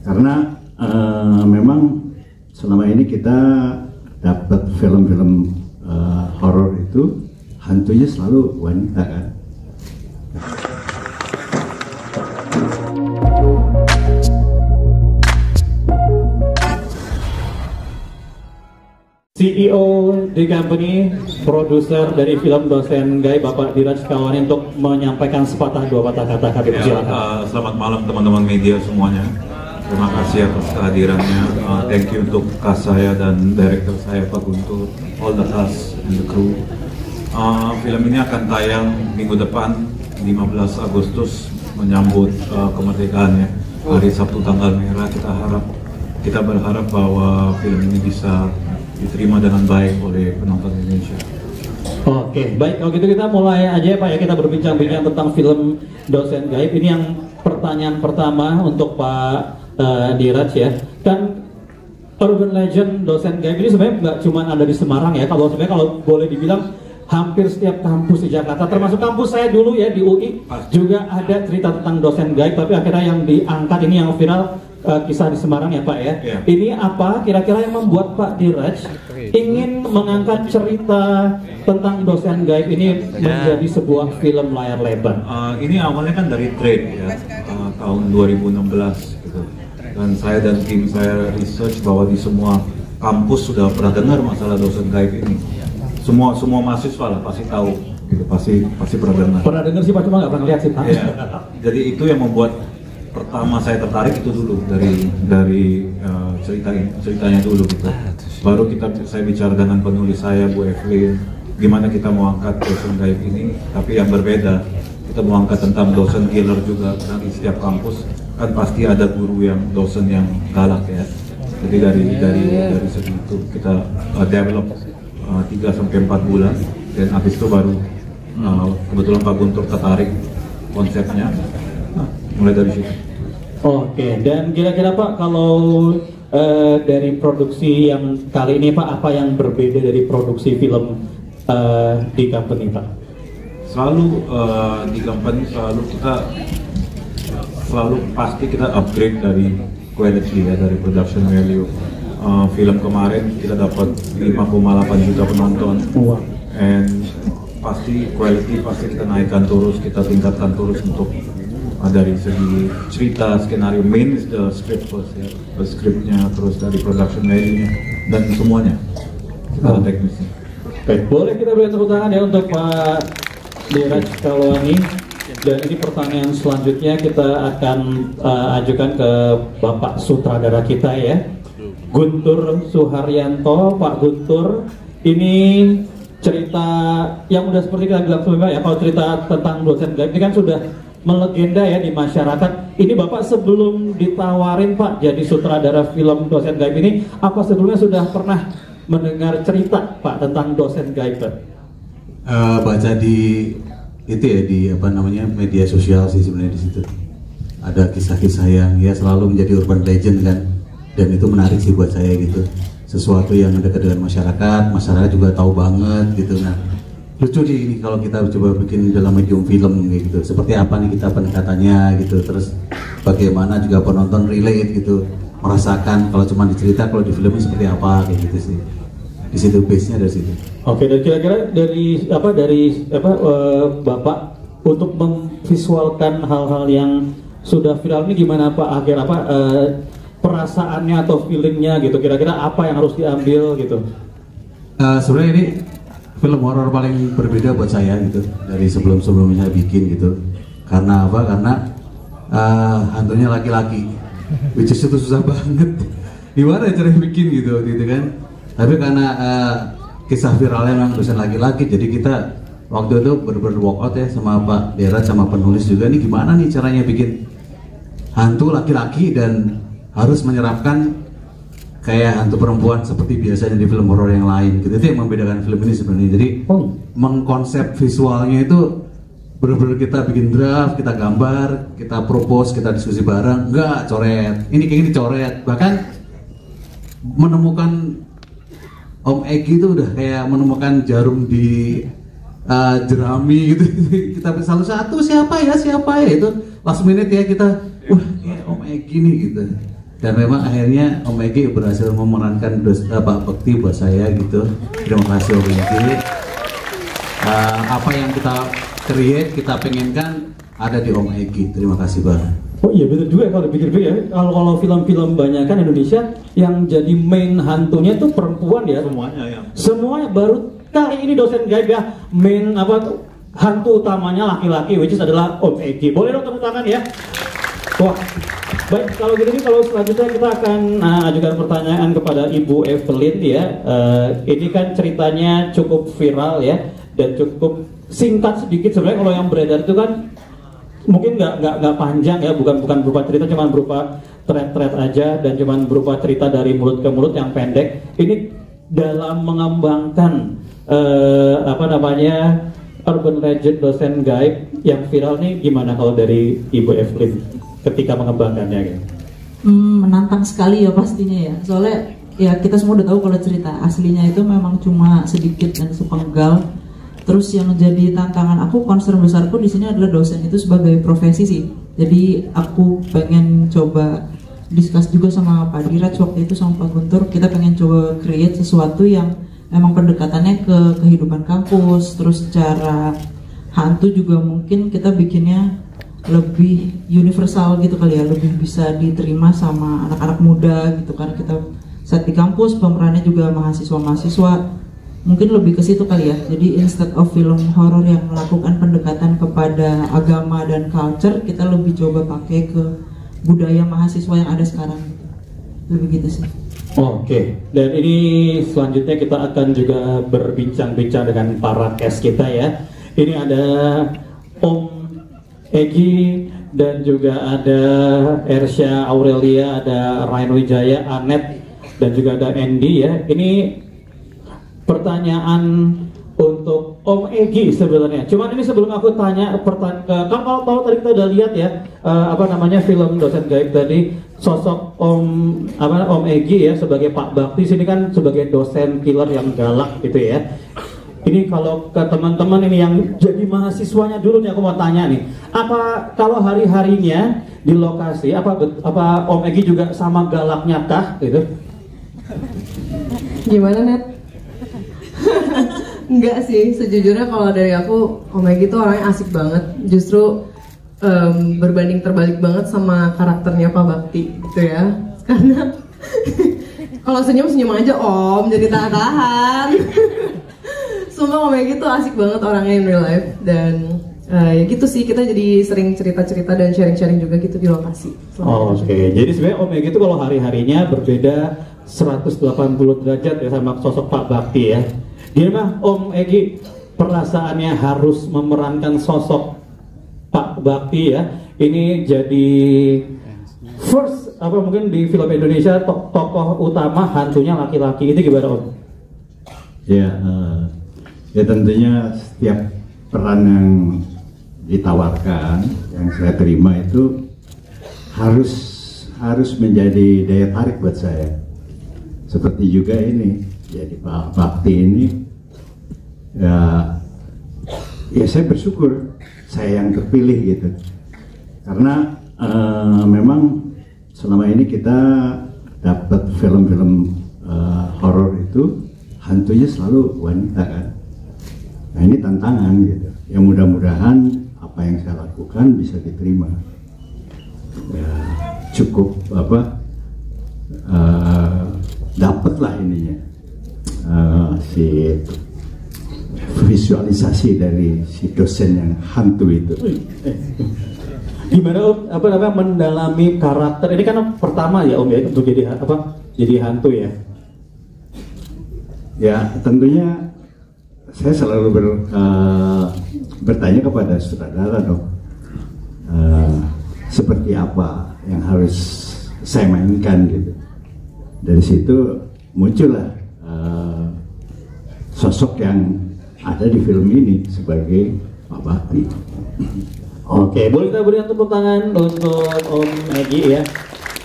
Karena memang selama ini kita dapat film-film horor itu hantunya selalu wanita kan. CEO di company, produser dari film Dosen Gaib, Bapak Diraj Kawani, untuk menyampaikan sepatah dua patah kata. Selamat malam teman-teman media semuanya. Terima kasih atas kehadirannya. Thank you untuk cast saya dan director saya Pak Guntur, all the cast and the crew. Film ini akan tayang minggu depan 15 Agustus menyambut kemerdekaan ya. Hari Sabtu tanggal merah. Kita berharap bahwa film ini bisa diterima dengan baik oleh penonton Indonesia. Oke, baik, kalau gitu kita mulai aja ya Pak ya, kita berbincang-bincang tentang film Dosen Gaib. Ini yang pertanyaan pertama untuk Pak Diraj ya. Kan urban legend Dosen Gaib ini sebenarnya nggak cuma ada di Semarang ya, kalau boleh dibilang hampir setiap kampus di Jakarta, termasuk kampus saya dulu ya di UI juga ada cerita tentang Dosen Gaib, tapi akhirnya yang diangkat ini yang viral kisah di Semarang ya Pak ya. Ini apa kira-kira yang membuat Pak Diraj ingin mengangkat cerita tentang Dosen Gaib ini menjadi sebuah film layar lebar? Ini awalnya kan dari trade ya, tahun 2016 gitu. Dan saya dan tim saya research bahwa di semua kampus sudah pernah dengar masalah Dosen Gaib ini. Semua mahasiswa lah pasti tahu gitu, pasti pernah dengar. Pernah dengar sih Pak, cuma nggak pernah lihat sih Pak. Jadi itu yang membuat pertama saya tertarik itu dulu dari ceritanya dulu gitu. Baru saya bicara dengan penulis saya Bu Evelyn, gimana kita mau angkat Dosen Gaib ini, tapi yang berbeda. Kita mau angkat tentang dosen killer juga, karena di setiap kampus kan pasti ada guru yang dosen yang galak ya. Jadi dari segi itu kita develop 3-4 bulan, dan habis itu baru kebetulan Pak Guntur tertarik konsepnya. Mulai dari situ. Oke, dan kira-kira Pak kalau dari produksi yang kali ini Pak, apa yang berbeda dari produksi film di company Pak? Selalu di company selalu pasti kita upgrade dari quality ya, dari production value. Film kemarin kita dapat 5,8 juta penonton, and pasti quality pasti kita naikkan terus, kita tingkatkan terus untuk dari segi cerita, skenario, main is the script first ya, scriptnya, terus dari production value-nya dan semuanya secara teknisnya. Baik, boleh kita beri tepuk tangan ya untuk Pak Diraj Kawani. Dan ini pertanyaan selanjutnya kita akan ajukan ke Bapak sutradara kita ya, Guntur Suharyanto. Pak Guntur, ini cerita yang udah seperti kita bilang sebelumnya ya, kalau cerita tentang Dosen Gaib ini kan sudah melegenda ya di masyarakat. Ini Bapak sebelum ditawarin Pak jadi sutradara film Dosen Gaib ini, apa sebelumnya sudah pernah mendengar cerita Pak tentang Dosen Gaib? Baca di itu ya, di apa namanya, media sosial sih sebenarnya. Di situ ada kisah-kisah yang ya selalu menjadi urban legend kan, dan itu menarik sih buat saya gitu, sesuatu yang dekat dengan masyarakat juga tahu banget gitu. Nah, lucu nih ini kalau kita coba bikin dalam medium film kayak gitu, seperti apa nih kita pendekatannya gitu, terus bagaimana juga penonton relate gitu, merasakan kalau cuma dicerita, kalau di filmnya seperti apa kayak gitu sih. Di situ base-nya dari situ. Oke, dan kira-kira dari Bapak untuk memvisualkan hal-hal yang sudah viral ini gimana Pak? Akhir perasaannya atau feelingnya gitu, kira-kira apa yang harus diambil gitu? Sebenarnya ini film horor paling berbeda buat saya gitu dari sebelum-sebelumnya bikin gitu. Karena apa? Karena hantunya laki-laki, which is itu susah banget. Gimana cara bikin gitu kan? Tapi karena kisah viralnya memang dosen laki-laki, jadi kita waktu itu bener-bener walk out ya sama Pak Diraj sama penulis juga, nih gimana nih caranya bikin hantu laki-laki dan harus menyerapkan kayak hantu perempuan seperti biasanya di film horor yang lain gitu. Itu yang membedakan film ini sebenarnya. Jadi mengkonsep visualnya itu bener-bener kita bikin draft, kita gambar, kita propose, kita diskusi bareng, enggak coret, ini kayak gini coret. Bahkan menemukan Om Egi itu udah kayak menemukan jarum di jerami gitu. Kita satu siapa ya itu last minute ya kita, wah kayak Om Egi nih gitu. dan memang akhirnya Om Egi berhasil memerankan Pak Bekti buat saya gitu. Terima kasih Om Egi. Apa yang kita create, kita pengenkan ada di Om Egi. Terima kasih banget. Oh iya betul juga kalau dipikir-pikir ya. Kalau film-film banyak kan Indonesia yang jadi main hantunya itu perempuan ya. Semuanya baru kali ini dosen gaib ya main hantu utamanya laki-laki, which is adalah Om Egi. Boleh dong tepuk tangan ya. Wah. Baik, kalau gitu nih, kalau selanjutnya kita akan ajukan pertanyaan kepada Ibu Evelyn ya. Ini kan ceritanya cukup viral ya dan cukup singkat sedikit. Sebenarnya kalau yang beredar itu kan mungkin nggak panjang ya, bukan berupa cerita, cuma berupa thread aja dan cuma berupa cerita dari mulut ke mulut yang pendek. Ini dalam mengembangkan urban legend dosen gaib yang viral nih, gimana kalau dari Ibu Evelyn ketika mengembangkannya gitu? Menantang sekali ya pastinya ya, soalnya ya kita semua udah tahu kalau cerita aslinya itu memang cuma sedikit dan sepenggal. Terus yang jadi tantangan aku, concern besarku di sini adalah dosen itu sebagai profesi sih. Jadi aku pengen coba discuss juga sama Pak Diraj waktu itu sama Pak Guntur, kita pengen coba create sesuatu yang memang pendekatannya ke kehidupan kampus. Terus secara hantu juga mungkin kita bikinnya lebih universal gitu kali ya, lebih bisa diterima sama anak-anak muda gitu, karena kita set di kampus, pemerannya juga mahasiswa-mahasiswa, mungkin lebih ke situ kali ya. Jadi instead of film horor yang melakukan pendekatan kepada agama dan culture, kita lebih coba pakai ke budaya mahasiswa yang ada sekarang gitu. Lebih gitu sih. Oke, dan ini selanjutnya kita akan juga berbincang-bincang dengan para cast kita ya. Ini ada Om Egi dan juga ada Ersya Aurelia, ada Ryan Wijaya, Anet, dan juga ada Andy ya. Ini pertanyaan untuk Om Egi sebenarnya. Cuman ini sebelum aku tanya kalau tadi kita udah lihat ya film dosen gaib tadi, sosok Om Egi ya sebagai Pak Bakti, sini kan sebagai dosen killer yang galak gitu ya. Ini kalau ke teman-teman ini yang jadi mahasiswanya dulu nih, aku mau tanya nih, apa kalau hari-harinya di lokasi apa Om Egi juga sama galaknya kah gitu? Gimana Net? Enggak sih, sejujurnya kalau dari aku Om Egi tuh orangnya asik banget, justru berbanding terbalik banget sama karakternya Pak Bakti gitu ya. Karena kalau senyum aja Om, jadi tahan-tahan. Sumpah Om Egi tuh asik banget orangnya in real life. Dan ya gitu sih, kita jadi sering cerita-cerita dan sharing-sharing juga gitu di lokasi. Oke. Jadi sebenarnya Om Egi itu kalau hari-harinya berbeda 180 derajat ya sama sosok Pak Bakti ya. Gimana Om Egi perasaannya harus memerankan sosok Pak Bakti ya? Ini jadi first mungkin di film Indonesia tokoh utama hantunya laki-laki, itu gimana Om? Ya tentunya setiap peran yang ditawarkan, yang saya terima itu harus menjadi daya tarik buat saya. Seperti juga ini, jadi Pak Bakti ini, ya saya bersyukur saya yang terpilih gitu. Karena memang selama ini kita dapat film-film horor itu hantunya selalu wanita kan. Nah ini tantangan gitu. Ya mudah-mudahan apa yang saya lakukan bisa diterima. Ya cukup dapatlah ininya si visualisasi dari si dosen yang hantu itu. Gimana Om mendalami karakter ini, kan pertama ya Om ya untuk jadi hantu ya? Ya tentunya saya selalu bertanya kepada sutradara dong, seperti apa yang harus saya mainkan gitu. Dari situ muncullah sosok yang ada di film ini sebagai Pak Bakti. Oke, boleh kita berikan tepuk tangan untuk Om Egi ya.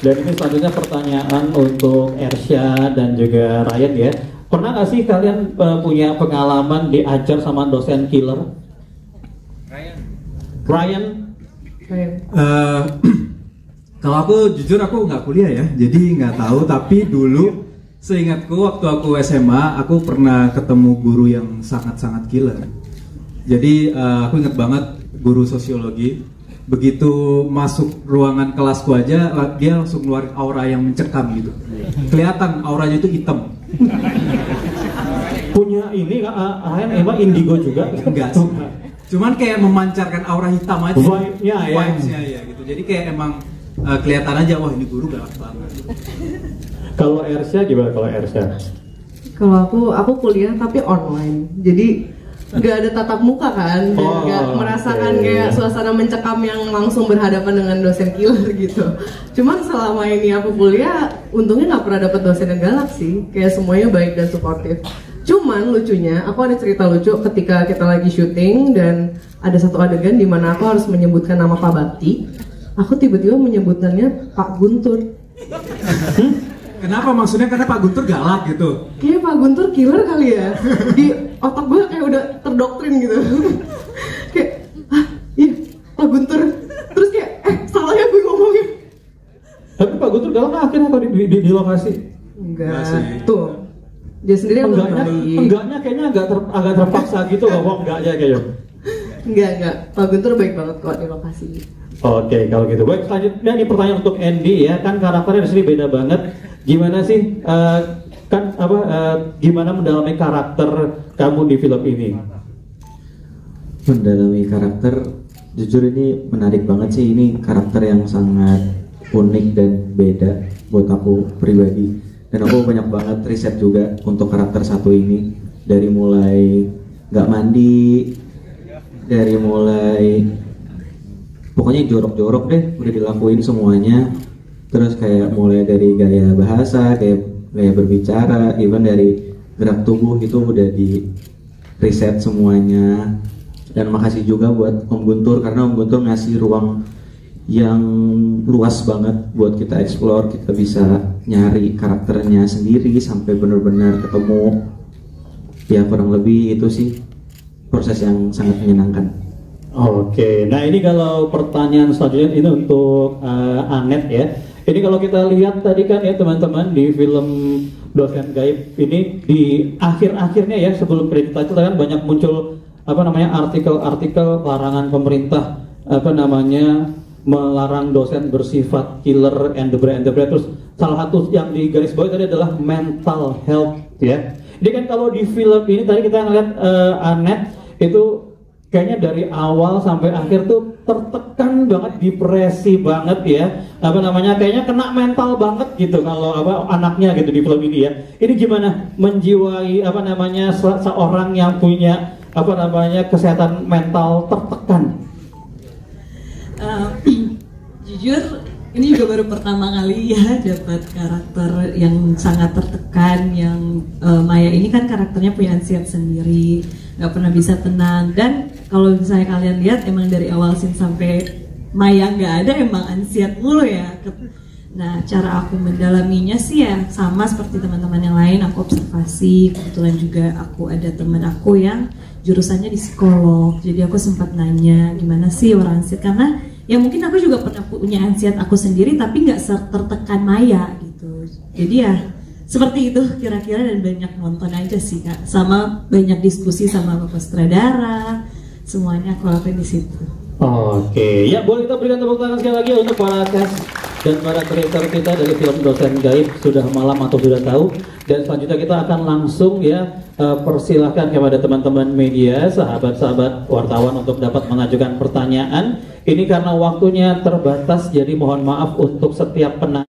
Dan ini selanjutnya pertanyaan untuk Ersya dan juga Ryan ya. Pernah nggak sih kalian punya pengalaman diajar sama dosen killer? Ryan. Kalau aku jujur aku nggak kuliah ya, jadi nggak tahu. Tapi dulu seingatku waktu aku SMA, aku pernah ketemu guru yang sangat-sangat killer. Jadi aku ingat banget guru sosiologi. Begitu masuk ruangan kelasku aja, dia langsung keluarin aura yang mencekam gitu. Kelihatan auranya itu hitam. Punya ini emang indigo juga? Enggak sih. Cuman kayak memancarkan aura hitam aja. Vibe-nya ya. Vibes-nya ya gitu. Jadi kayak emang kelihatan aja, wah ini guru galak banget. Kalau Ersya gimana kalau Ersya? Kalau aku kuliah tapi online, jadi nggak ada tatap muka kan, dan nggak merasakan kayak suasana mencekam yang langsung berhadapan dengan dosen killer gitu. Cuman selama ini aku kuliah, untungnya nggak pernah dapet dosen yang galak sih, kayak semuanya baik dan suportif. Cuman lucunya, aku ada cerita lucu ketika kita lagi syuting dan ada satu adegan di mana aku harus menyebutkan nama Pak Bakti. Aku tiba-tiba menyebutkannya Pak Guntur. Kenapa maksudnya? Karena Pak Guntur galak gitu. Kayaknya Pak Guntur killer kali ya. Di otak gue kayak udah terdoktrin gitu. Kayak, iya Pak Guntur. Terus kayak, salah ya gue ngomongin. Tapi Pak Guntur galak akhirnya apa di lokasi? Enggak sih. Tuh, dia sendiri yang baik. Enggaknya kayaknya agak terpaksa gitu loh, enggaknya kayaknya. Enggak. Pak Guntur baik banget kok di lokasi. Oke, kalau gitu. Baik, selanjutnya ini pertanyaan untuk Andy ya. Kan karakternya di sini beda banget. Gimana sih gimana mendalami karakter kamu di film ini? Mendalami karakter, jujur ini menarik banget sih. Ini karakter yang sangat unik dan beda buat aku pribadi. Dan aku banyak banget riset juga untuk karakter satu ini. Dari mulai nggak mandi, dari mulai pokoknya jorok-jorok deh udah dilakuin semuanya. Terus kayak mulai dari gaya bahasa, gaya berbicara, even dari gerak tubuh itu udah di riset semuanya. Dan makasih juga buat Om Guntur, karena Om Guntur ngasih ruang yang luas banget buat kita explore. Kita bisa nyari karakternya sendiri sampai benar-benar ketemu. Ya kurang lebih itu sih proses yang sangat menyenangkan. Oke, nah ini kalau pertanyaan selanjutnya ini untuk Anet ya. Ini kalau kita lihat tadi kan ya teman-teman di film Dosen Gaib ini di akhir-akhirnya ya sebelum kredit itu kan banyak muncul artikel-artikel larangan pemerintah melarang dosen bersifat killer and the brand. Terus salah satu yang digarisbawahi tadi adalah mental health ya. Jadi kan kalau di film ini tadi kita ngeliat Anet itu kayaknya dari awal sampai akhir tuh tertekan banget, depresi banget ya. Kayaknya kena mental banget gitu kalau anaknya gitu di film ini ya. Ini gimana menjiwai seorang yang punya kesehatan mental tertekan? Jujur ini juga baru pertama kali ya dapat karakter yang sangat tertekan. Yang Maya ini kan karakternya punya ansiat sendiri, nggak pernah bisa tenang. Dan kalau misalnya kalian lihat emang dari awal scene sampai Maya nggak ada emang ansiat mulu ya. Nah cara aku mendalaminya sih ya sama seperti teman-teman yang lain. Aku observasi, kebetulan juga aku ada teman aku yang jurusannya di psikolog. Jadi aku sempat nanya gimana sih orang ansiat, karena ya mungkin aku juga pernah punya ansiat aku sendiri tapi nggak tertekan Maya gitu. Jadi ya seperti itu kira-kira, dan banyak nonton aja sih Kak, sama banyak diskusi sama bapak sutradara, semuanya aku lakuin di situ. Oke, ya boleh kita berikan tepuk tangan sekali lagi untuk para cast dan para kreator kita dari film Dosen Gaib. Sudah malam atau sudah tahu. Dan selanjutnya kita akan langsung ya persilahkan kepada teman-teman media, sahabat-sahabat wartawan untuk dapat mengajukan pertanyaan. Ini karena waktunya terbatas, jadi mohon maaf untuk setiap penanya.